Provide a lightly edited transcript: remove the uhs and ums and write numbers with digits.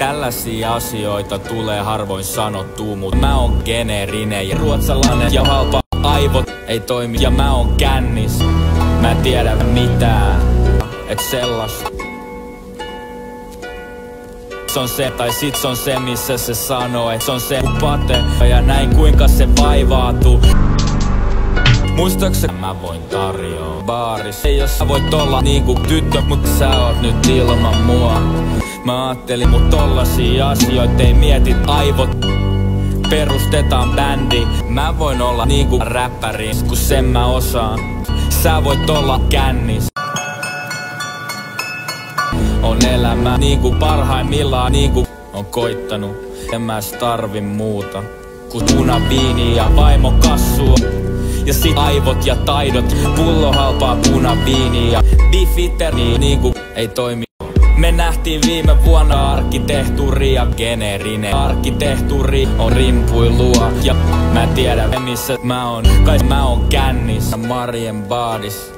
Tällaisia asioita tulee harvoin sanottua, mut mä oon geneerinen ja ruotsalainen ja halpa aivot ei toimi ja mä oon kännis. Mä en tiedä mitään, et sellasta. Se on se, tai sit se on se, missä se sanoo, et se on se pate. Ja näin kuinka se vaivautuu. Muistaaksä mä voin tarjoa baaris. Ei jos sä voit olla niinku tyttö, mut sä oot nyt ilman mua. Mä ajattelin mut tollasia asioita ei mietit aivot. Perustetaan bändi. Mä voin olla niinku räppäri, kun sen mä osaan. Sä voit olla kännis. On elämä niinku parhaimmillaan niinku on koittanut. En mä tarvi muuta kun punaviini ja vaimo kassua. Ja sit aivot ja taidot, pullo halpaa punaviini ja bifiteri niinku ei toimi. Me nähtiin viime vuonna arkkitehtuuri ja geneerinen arkkitehtuuri on rimpuilua. Ja mä tiedän missä mä oon, kai mä oon kännissä Marien baadis.